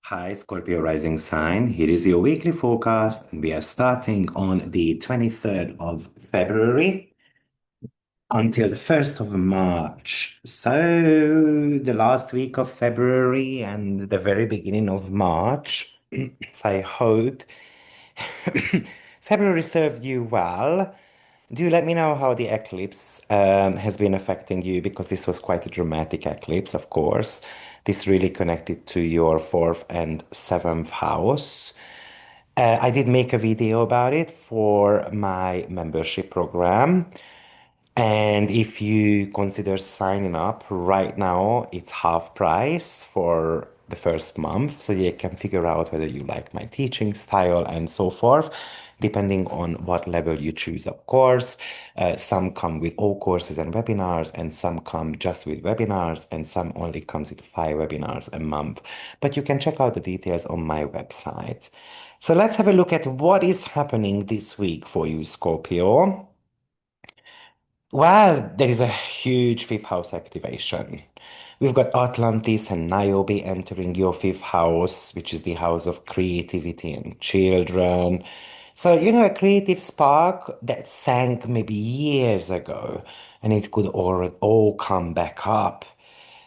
Hi, Scorpio rising sign. Here is your weekly forecast, and we are starting on the 23rd of February until the 1st of March. So, the last week of February and the very beginning of March. So, I hope February served you well. Do let me know how the eclipse has been affecting you because this was quite a dramatic eclipse, of course. This really connected to your fourth and seventh house. I did make a video about it for my membership program. And if you consider signing up right now, it's half price for the first month. So you can figure out whether you like my teaching style and so forth, depending on what level you choose, of course. Some come with all courses and webinars, and some come just with webinars, and some only comes with 5 webinars a month. But you can check out the details on my website. So let's have a look at what is happening this week for you, Scorpio. Well, there is a huge fifth house activation. We've got Atlantis and Niobe entering your fifth house, which is the house of creativity and children. So, a creative spark that sank maybe years ago, and it could all come back up.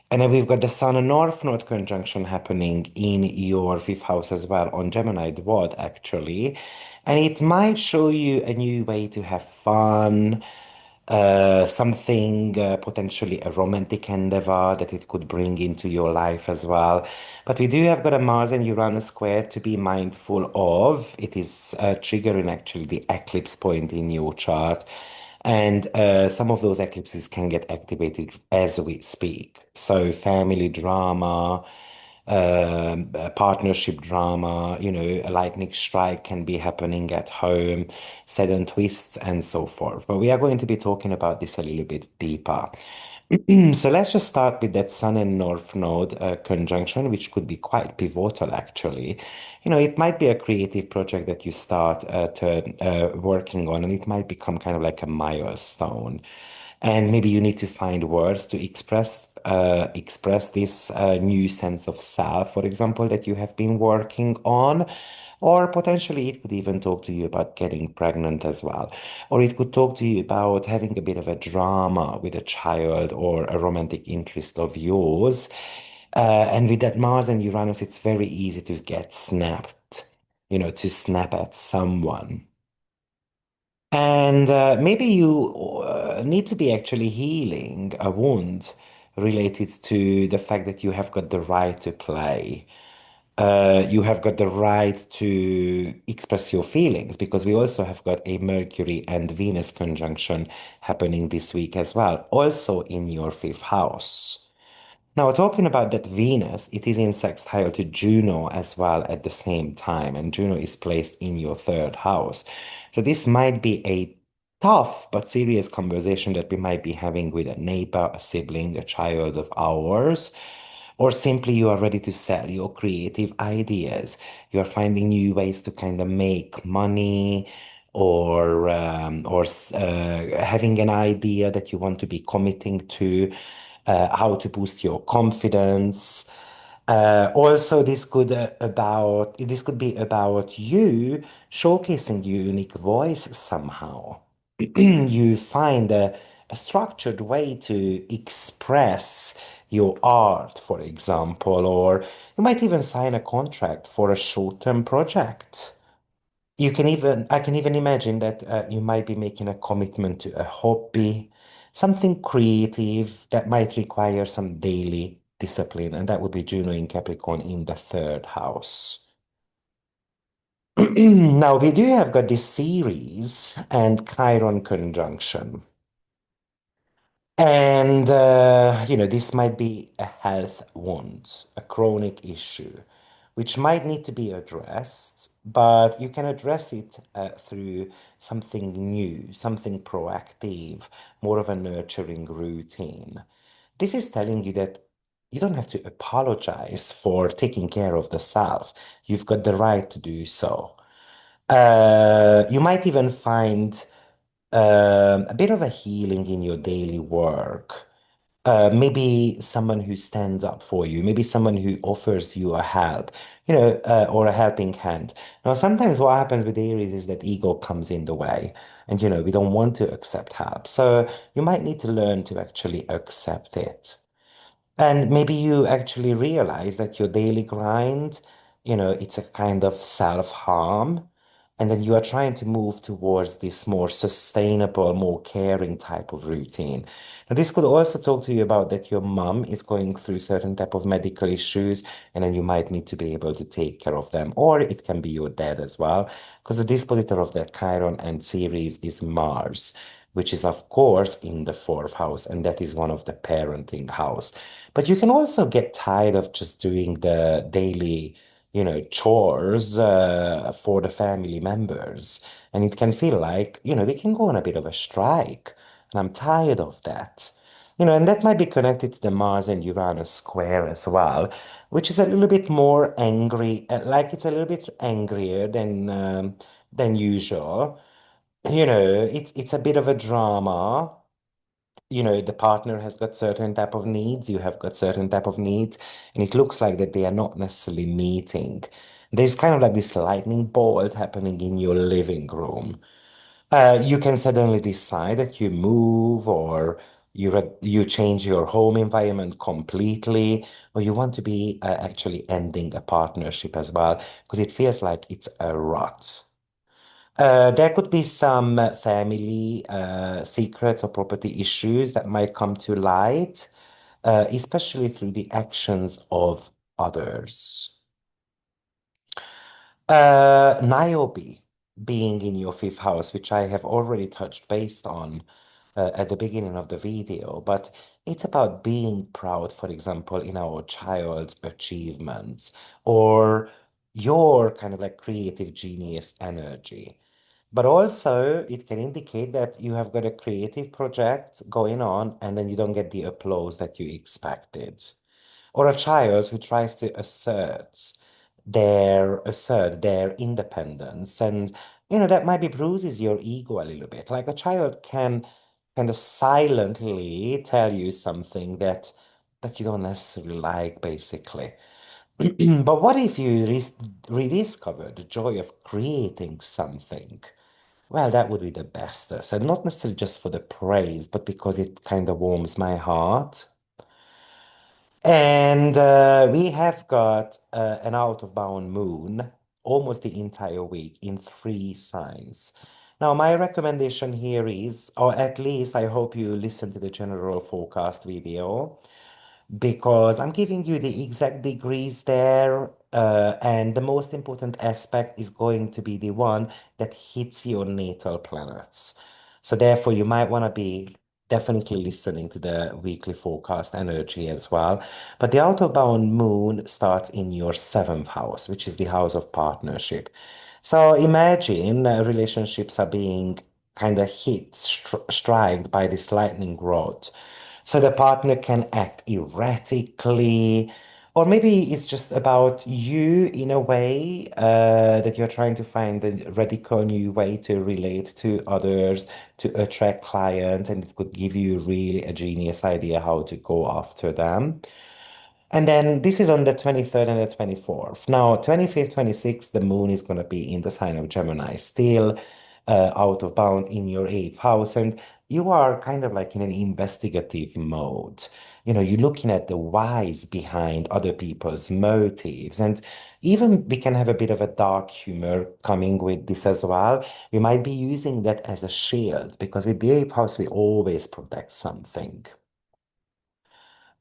And then we've got the Sun and North Node conjunction happening in your fifth house as well on Gemini Dwad, actually. And it might show you a new way to have fun, something potentially a romantic endeavor that it could bring into your life as well. But we do have got a Mars and Uranus square to be mindful of. It is triggering actually the eclipse point in your chart. And some of those eclipses can get activated as we speak. So, family drama, partnership drama, a lightning strike can be happening at home, sudden twists, and so forth. But we are going to be talking about this a little bit deeper. So let's just start with that Sun and North Node conjunction, which could be quite pivotal actually. It might be a creative project that you start working on, and it might become kind of like a milestone. And maybe you need to find words to express this new sense of self, for example, that you have been working on. Or potentially it could even talk to you about getting pregnant as well. Or it could talk to you about having a bit of a drama with a child or a romantic interest of yours. And with that Mars and Uranus, it's very easy to get snapped, to snap at someone. And maybe you need to be actually healing a wound related to the fact that you have got the right to play. You have got the right to express your feelings because we also have got a Mercury and Venus conjunction happening this week as well, also in your fifth house. Now, talking about that Venus, it is in sextile to Juno as well at the same time, and Juno is placed in your third house. So this might be a tough but serious conversation that we might be having with a neighbor, a sibling, a child of ours, or simply you are ready to sell your creative ideas. You're finding new ways to kind of make money. Or having an idea that you want to be committing to, how to boost your confidence. Also, this could be about you showcasing your unique voice somehow. You find a structured way to express your art, for example, or you might even sign a contract for a short-term project. I can even imagine that you might be making a commitment to a hobby, something creative that might require some daily discipline, and that would be Juno in Capricorn in the third house. Now, we do have got this series and Chiron conjunction. And, this might be a health wound, a chronic issue, which might need to be addressed, but you can address it through something new, something proactive, more of a nurturing routine. This is telling you that you don't have to apologize for taking care of the self. You've got the right to do so. You might even find a bit of a healing in your daily work. Maybe someone who stands up for you, maybe someone who offers you a help, or a helping hand. Now, sometimes what happens with Aries is that ego comes in the way, and we don't want to accept help. So you might need to learn to actually accept it. And maybe you actually realize that your daily grind, it's a kind of self-harm. And then you are trying to move towards this more sustainable, more caring type of routine. Now, this could also talk to you about that your mom is going through certain type of medical issues, and then you might need to be able to take care of them. Or it can be your dad as well, because the dispositor of that Chiron and series is Mars, which is, of course, in the fourth house, and that is one of the parenting house. But you can also get tired of just doing the daily, chores for the family members. And it can feel like, we can go on a bit of a strike. And I'm tired of that. And that might be connected to the Mars and Uranus square as well, which is a little bit more angry, like it's a little bit angrier than usual. It's a bit of a drama. The partner has got certain type of needs, you have got certain type of needs, and it looks like that they are not necessarily meeting. There's kind of like this lightning bolt happening in your living room. You can suddenly decide that you move, or you change your home environment completely, or you want to be actually ending a partnership as well, because it feels like it's a rut. There could be some family secrets or property issues that might come to light, especially through the actions of others. Niobe being in your fifth house, which I have already touched based on at the beginning of the video, but it's about being proud, for example, in our child's achievements or your kind of like creative genius energy. But also, it can indicate that you have got a creative project going on and then you don't get the applause that you expected. Or a child who tries to assert their independence. And, that might be bruises your ego a little bit. Like a child can kind of silently tell you something that you don't necessarily like, basically. But what if you rediscover the joy of creating something? Well, that would be the best. So not necessarily just for the praise, but because it kind of warms my heart. And we have got an out of bound moon almost the entire week in three signs. Now, my recommendation here is, or at least I hope you listen to the general forecast video, because I'm giving you the exact degrees there, and the most important aspect is going to be the one that hits your natal planets. So therefore, you might want to be definitely listening to the weekly forecast energy as well. But the outbound moon starts in your seventh house, which is the house of partnership. So imagine relationships are being kind of hit, striked by this lightning rod. So the partner can act erratically, or maybe it's just about you in a way that you're trying to find a radical new way to relate to others, to attract clients, and it could give you really a genius idea how to go after them. And then this is on the 23rd and the 24th. Now, 25th, 26th, the moon is going to be in the sign of Gemini, still out of bound in your eighth house. And you are kind of like in an investigative mode. You're looking at the whys behind other people's motives. And even we can have a bit of a dark humor coming with this as well. We might be using that as a shield because with the eighth house, we always protect something.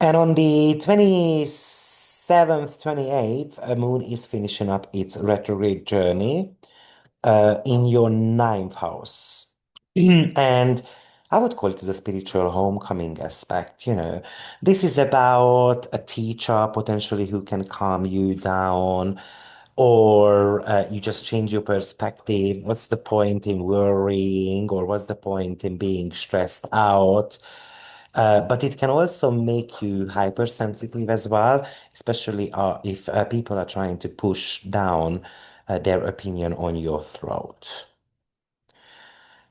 And on the 27th, 28th, a moon is finishing up its retrograde journey in your ninth house. And I would call it as a spiritual homecoming aspect, This is about a teacher potentially who can calm you down, or you just change your perspective. What's the point in worrying, or what's the point in being stressed out? But it can also make you hypersensitive as well, especially if people are trying to push down their opinion on your throat.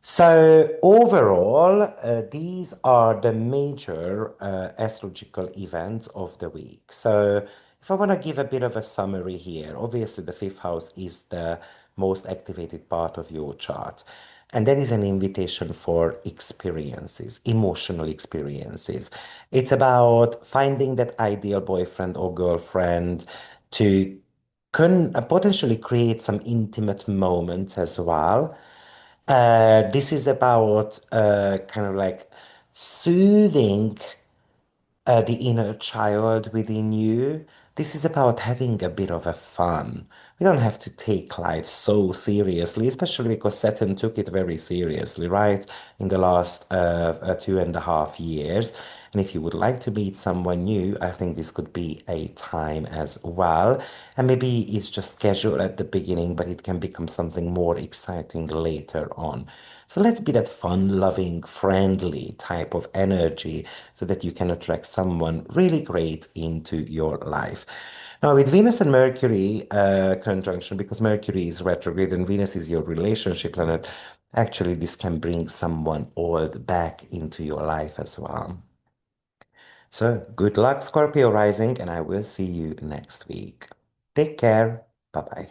So overall, these are the major astrological events of the week. So if I want to give a bit of a summary here, obviously the fifth house is the most activated part of your chart. And that is an invitation for experiences, emotional experiences. It's about finding that ideal boyfriend or girlfriend to potentially create some intimate moments as well. This is about kind of like soothing the inner child within you. This is about having a bit of a fun. We don't have to take life so seriously, especially because Saturn took it very seriously, right? In the last 2.5 years. And if you would like to meet someone new, I think this could be a time as well. And maybe it's just casual at the beginning, but it can become something more exciting later on. So let's be that fun-loving, friendly type of energy so that you can attract someone really great into your life. Now, with Venus and Mercury conjunction, because Mercury is retrograde and Venus is your relationship planet, actually, this can bring someone old back into your life as well. So, good luck, Scorpio rising, and I will see you next week. Take care. Bye bye.